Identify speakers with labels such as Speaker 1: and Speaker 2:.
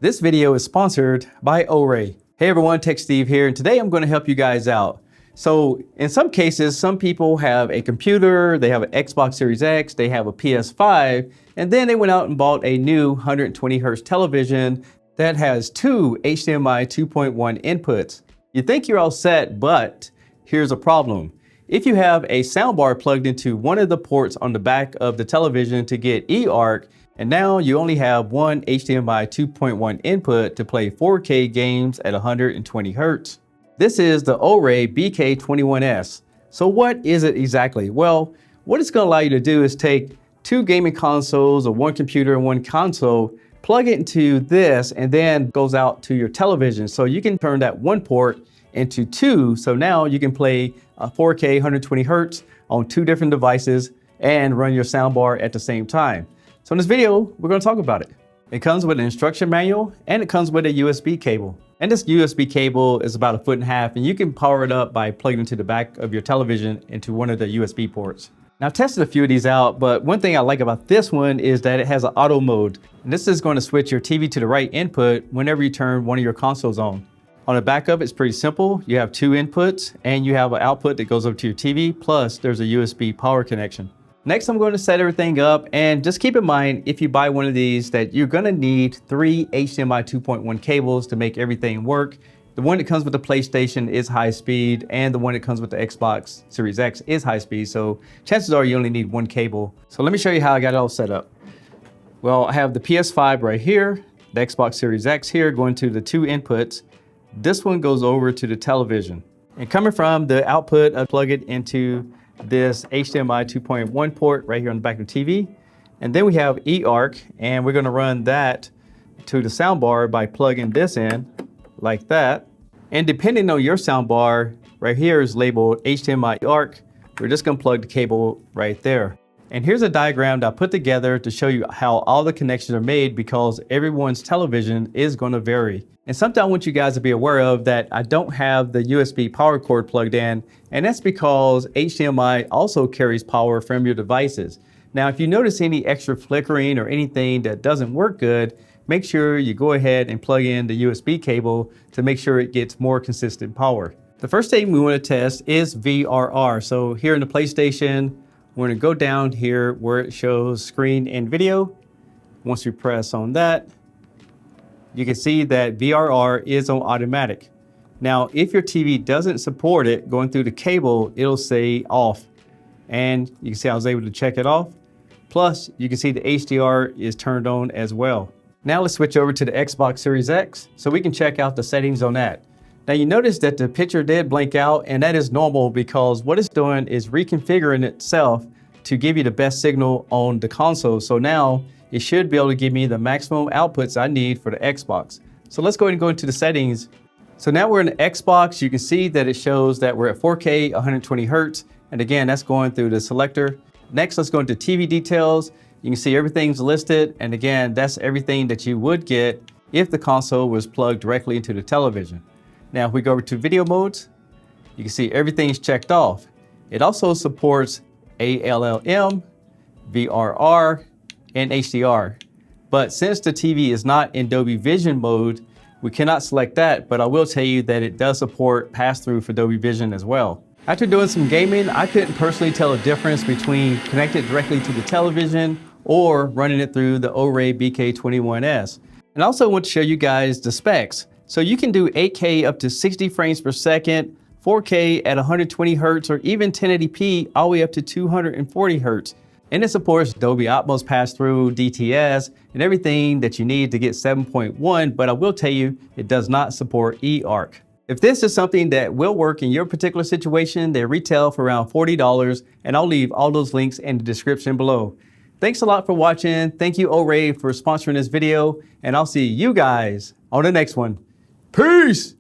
Speaker 1: This video is sponsored by Array. Hey everyone, techsteve here, and today I'm going to help you guys out. So in some cases, some people have a computer, they have an Xbox Series X, they have a PS5, and then they went out and bought a new 120 Hz television that has two HDMI 2.1 inputs. You think you're all set, but here's a problem. If you have a soundbar plugged into one of the ports on the back of the television to get eARC, and now you only have one HDMI 2.1 input to play 4K games at 120 Hz. This is the Array BK21S. So what is it exactly? Well, what it's going to allow you to do is take two gaming consoles or one computer and one console, plug it into this, and then goes out to your television. So you can turn that one port into two. So now you can play 4K 120 Hz on two different devices and run your soundbar at the same time. So in this video, we're going to talk about it. It comes with an instruction manual and it comes with a USB cable. And this USB cable is about 1.5 feet, and you can power it up by plugging into the back of your television into one of the USB ports. Now I've tested a few of these out, but one thing I like about this one is that it has an auto mode. And this is going to switch your TV to the right input whenever you turn one of your consoles on. On the back of it, it's pretty simple. You have two inputs and you have an output that goes up to your TV, plus there's a USB power connection. Next, I'm going to set everything up, and just keep in mind, if you buy one of these, that you're going to need three HDMI 2.1 cables to make everything work. The one that comes with the PlayStation is high speed, and the one that comes with the Xbox Series X is high speed, so chances are you only need one cable. So let me show you how I got it all set up. Well, I have the PS5 right here, the Xbox Series X here going to the two inputs. This one goes over to the television. And coming from the output, I plug it into this HDMI 2.1 port right here on the back of the TV. And then we have eARC, and we're gonna run that to the soundbar by plugging this in like that. And depending on your soundbar, right here is labeled HDMI eARC. We're just gonna plug the cable right there. And here's a diagram that I put together to show you how all the connections are made, because everyone's television is gonna vary. And something I want you guys to be aware of, that I don't have the USB power cord plugged in, and that's because HDMI also carries power from your devices. Now, if you notice any extra flickering or anything that doesn't work good, make sure you go ahead and plug in the USB cable to make sure it gets more consistent power. The first thing we want to test is VRR. So here in the PlayStation, we're going to go down here where it shows screen and video. Once we press on that, you can see that VRR is on automatic. Now, if your TV doesn't support it going through the cable, it'll say off. And you can see I was able to check it off. Plus, you can see the HDR is turned on as well. Now let's switch over to the Xbox Series X so we can check out the settings on that. Now you notice that the picture did blink out, and that is normal because what it's doing is reconfiguring itself to give you the best signal on the console. So now it should be able to give me the maximum outputs I need for the Xbox. So let's go ahead and go into the settings. So now we're in the Xbox. You can see that it shows that we're at 4K 120 Hz. And again, that's going through the selector. Next, let's go into TV details. You can see everything's listed. And again, that's everything that you would get if the console was plugged directly into the television. Now, if we go over to video modes, you can see everything's checked off. It also supports ALLM, VRR, and HDR. But since the TV is not in Dolby Vision mode, we cannot select that, but I will tell you that it does support pass-through for Dolby Vision as well. After doing some gaming, I couldn't personally tell a difference between connected directly to the television or running it through the Array BK21S. And I also want to show you guys the specs. So you can do 8K up to 60 frames per second, 4K at 120 Hz, or even 1080p all the way up to 240 Hz. And it supports Dolby Atmos pass-through, DTS, and everything that you need to get 7.1, but I will tell you, it does not support eARC. If this is something that will work in your particular situation, they retail for around $40, and I'll leave all those links in the description below. Thanks a lot for watching. Thank you, Array, for sponsoring this video, and I'll see you guys on the next one. Peace!